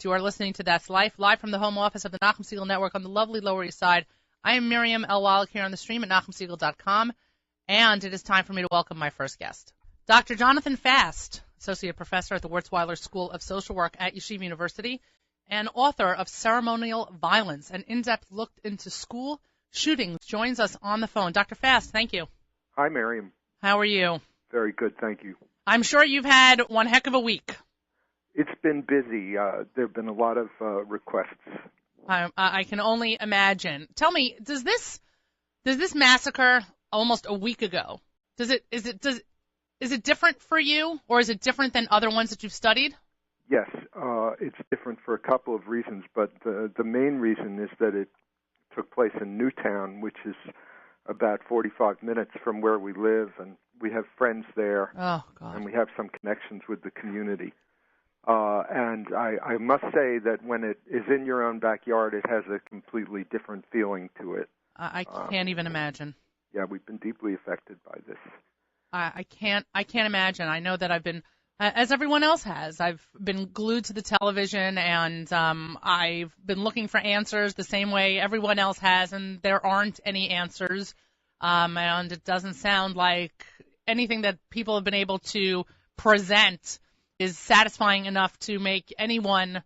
You are listening to That's Life, live from the home office of the Nachum Segal Network on the lovely Lower East Side. I am Miriam L. Wallach here on the stream at NachumSegal.com, and it is time for me to welcome my first guest. Dr. Jonathan Fast, Associate Professor at the Wurzweiler School of Social Work at Yeshiva University, and author of Ceremonial Violence, an in-depth look into school shootings, joins us on the phone. Dr. Fast, thank you. Hi, Miriam. How are you? Very good, thank you. I'm sure you've had one heck of a week. It's been busy. There have been a lot of requests. I can only imagine. Tell me, does this massacre almost a week ago, is it different for you, or is it different than other ones that you've studied? Yes, it's different for a couple of reasons, but the main reason is that it took place in Newtown, which is about 45 minutes from where we live, and we have friends there. Oh, God. And we have some connections with the community. And I must say that when it is in your own backyard, it has a completely different feeling to it. I can't even imagine. Yeah, we've been deeply affected by this. I can't imagine. I know that I've been, as everyone else has, I've been glued to the television, and I've been looking for answers the same way everyone else has, and there aren't any answers. And it doesn't sound like anything that people have been able to present is satisfying enough to make anyone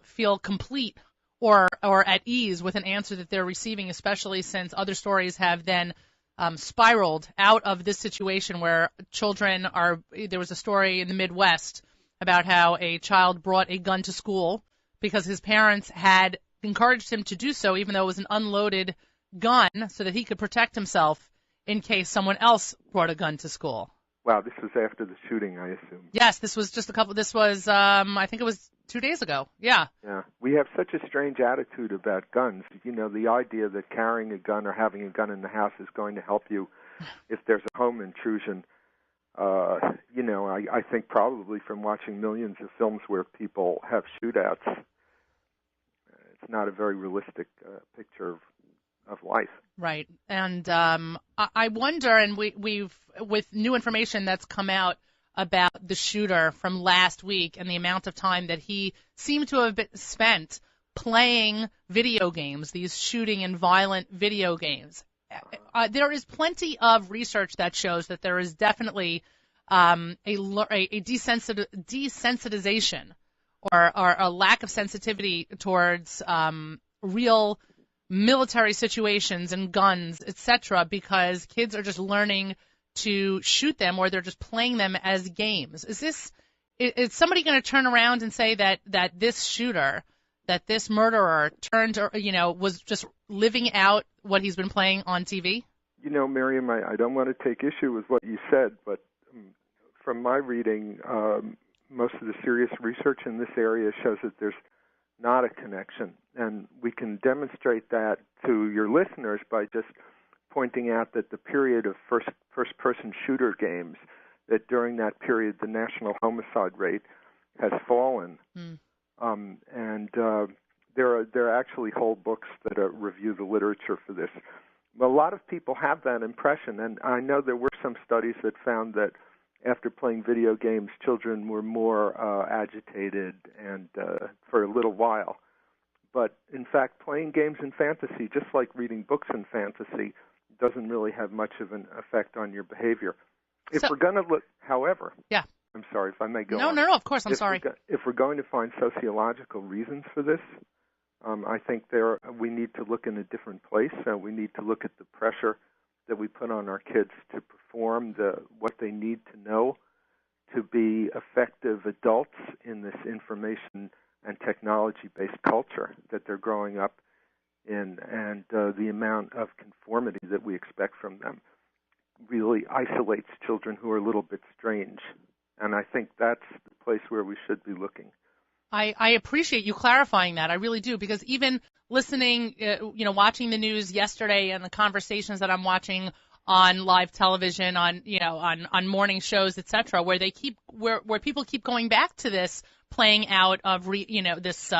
feel complete or at ease with an answer that they're receiving, especially since other stories have then spiraled out of this situation where children are. There was a story in the Midwest about how a child brought a gun to school because his parents had encouraged him to do so, even though it was an unloaded gun, so that he could protect himself in case someone else brought a gun to school. Wow, this was after the shooting, I assume. Yes, this was I think it was 2 days ago. Yeah. Yeah. We have such a strange attitude about guns. You know, the idea that carrying a gun or having a gun in the house is going to help you if there's a home intrusion. I think probably from watching millions of films where people have shootouts, it's not a very realistic picture of life. Right. And I wonder, and we've, with new information that's come out about the shooter from last week and the amount of time that he seemed to have spent playing video games, these shooting and violent video games. There is plenty of research that shows that there is definitely a desensitization or a lack of sensitivity towards real military situations and guns, etc., because kids are just learning to shoot them, or they're just playing them as games. Is somebody going to turn around and say that this shooter, that this murderer was just living out what he's been playing on TV? You know, Miriam, I don't want to take issue with what you said, but from my reading, most of the serious research in this area shows that there's not a connection. And we can demonstrate that to your listeners by just pointing out that the period of first-person shooter games, that during that period the national homicide rate has fallen. And there are actually whole books that review the literature for this. A lot of people have that impression, and I know there were some studies that found that after playing video games, children were more agitated and for a little while. But in fact, playing games in fantasy, just like reading books in fantasy, doesn't really have much of an effect on your behavior. If we're going to look, however, yeah. I'm sorry if I may go No, on. No, of course, I'm sorry. If we're going to find sociological reasons for this, I think we need to look in a different place. We need to look at the pressure that we put on our kids to perform what they need to know to be effective adults in this information and technology-based culture that they're growing up in, and the amount of conformity that we expect from them really isolates children who are a little bit strange. And I think that's the place where we should be looking. I appreciate you clarifying that. I really do, because even listening, watching the news yesterday and the conversations that I'm watching on live television, on morning shows, etc., where where people keep going back to this playing out of this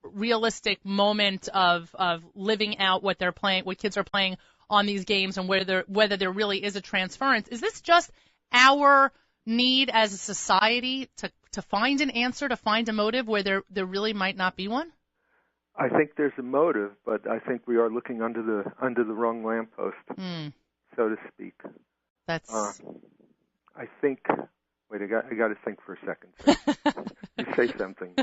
realistic moment of living out what they're playing, what kids are playing on these games, and whether there really is a transference. Is this just our need as a society to to find an answer, to find a motive where there really might not be one? I think there's a motive, but I think we are looking under the wrong lamppost, so to speak. That's. I think. Wait, I got to think for a second. You say something.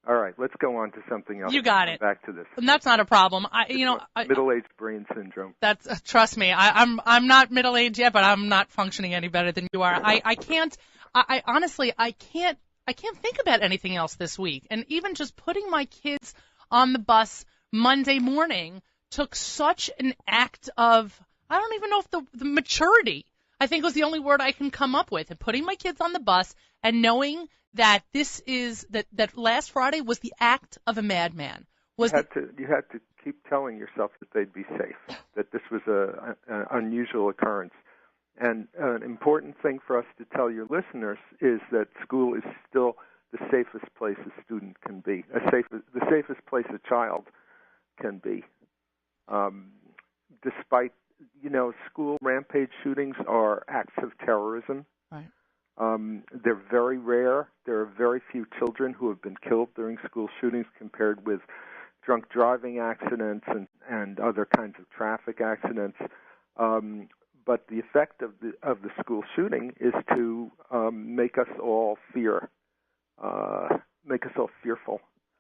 All right, let's go on to something else. You got it. Back to this. And that's not a problem. Middle-aged brain syndrome. That's trust me. I'm not middle-aged yet, but I'm not functioning any better than you are. I can't. I honestly can't think about anything else this week. And even just putting my kids on the bus Monday morning took such an act of, I don't even know if the maturity, I think, was the only word I can come up with. And putting my kids on the bus and knowing that that last Friday was the act of a madman. You had to keep telling yourself that they'd be safe, that this was an unusual occurrence. And an important thing for us to tell your listeners is that school is still the safest place a student can be, the safest place a child can be. Despite, school rampage shootings are acts of terrorism. Right. They're very rare. There are very few children who have been killed during school shootings compared with drunk driving accidents and other kinds of traffic accidents. But the effect of the school shooting is to make us all fearful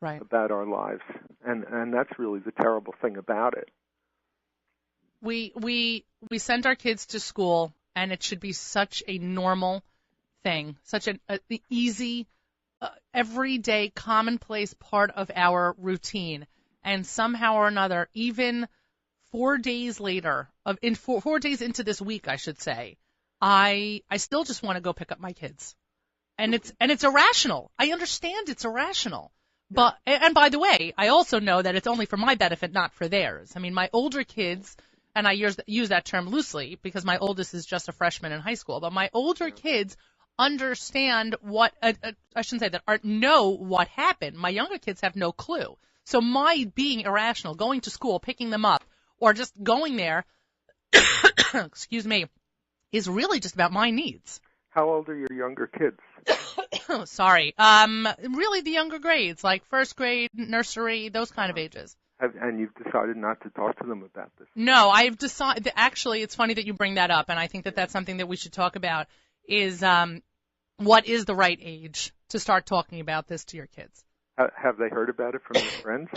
right. about our lives, and that's really the terrible thing about it. We send our kids to school, and it should be such a normal thing, such an easy, everyday, commonplace part of our routine, and somehow or another, even 4 days later, 4 days into this week, I should say, I still just want to go pick up my kids, and it's irrational. I understand it's irrational, but and by the way, I also know that it's only for my benefit, not for theirs. I mean, my older kids, and I use that term loosely because my oldest is just a freshman in high school, but my older kids understand what I shouldn't say that, know what happened. My younger kids have no clue. So my being irrational, going to school, picking them up, or just going there, excuse me, is really just about my needs. How old are your younger kids? Sorry. Really the younger grades, like first grade, nursery, those kind of ages. And you've decided not to talk to them about this? No, I've decided. Actually, it's funny that you bring that up, and I think that that's something that we should talk about, is what is the right age to start talking about this to your kids? Have they heard about it from their friends?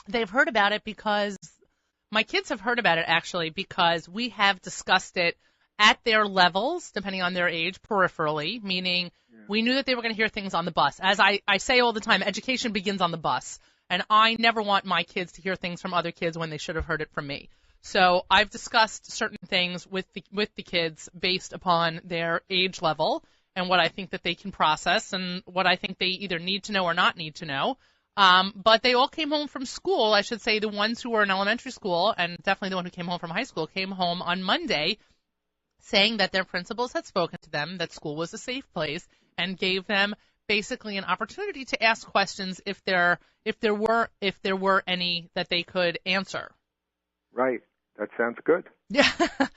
They've heard about it because my kids have heard about it, actually, because we have discussed it at their levels, depending on their age, peripherally, meaning we knew that they were going to hear things on the bus. As I say all the time, education begins on the bus, and I never want my kids to hear things from other kids when they should have heard it from me. So I've discussed certain things with the kids based upon their age level and what I think that they can process and what I think they either need to know or not need to know. But they all came home from school. I should say the ones who were in elementary school, and definitely the one who came home from high school, came home on Monday saying that their principals had spoken to them, that school was a safe place, and gave them basically an opportunity to ask questions if there were any that they could answer. Right. That sounds good. Yeah.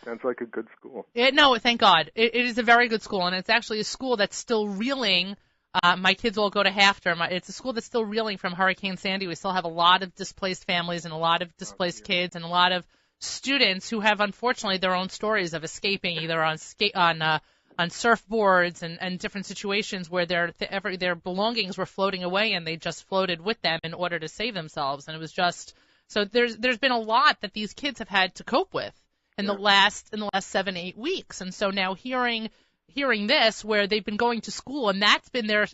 Sounds like a good school. No, thank God. It is a very good school, and it's actually a school that's still reeling. My kids all go to half-term. It's a school that's still reeling from Hurricane Sandy. We still have a lot of displaced families and a lot of displaced kids and a lot of students who have, unfortunately, their own stories of escaping either on surfboards and different situations where their belongings were floating away and they just floated with them in order to save themselves. And it was just so there's been a lot that these kids have had to cope with in the last 7-8 weeks. And so now hearing this, where they've been going to school and that's been their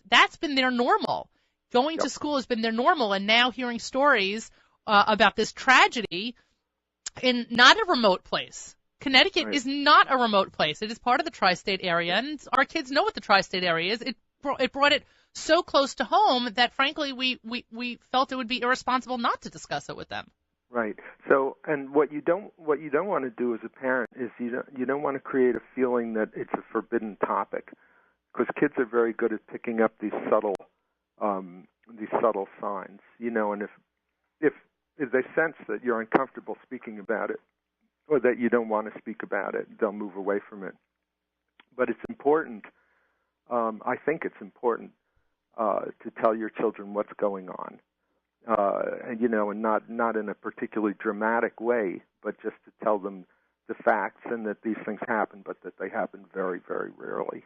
normal. Going to school has been their normal, and now hearing stories about this tragedy in not a remote place. Connecticut is not a remote place. It is part of the tri-state area, and our kids know what the tri-state area is. It brought it so close to home that, frankly, we felt it would be irresponsible not to discuss it with them. Right. So, and what you don't want to do as a parent is you don't want to create a feeling that it's a forbidden topic, because kids are very good at picking up these subtle signs. And if they sense that you're uncomfortable speaking about it, or that you don't want to speak about it, they'll move away from it. But it's important I think it's important to tell your children what's going on, and not in a particularly dramatic way, but just to tell them the facts and that these things happen, but that they happen very, very rarely.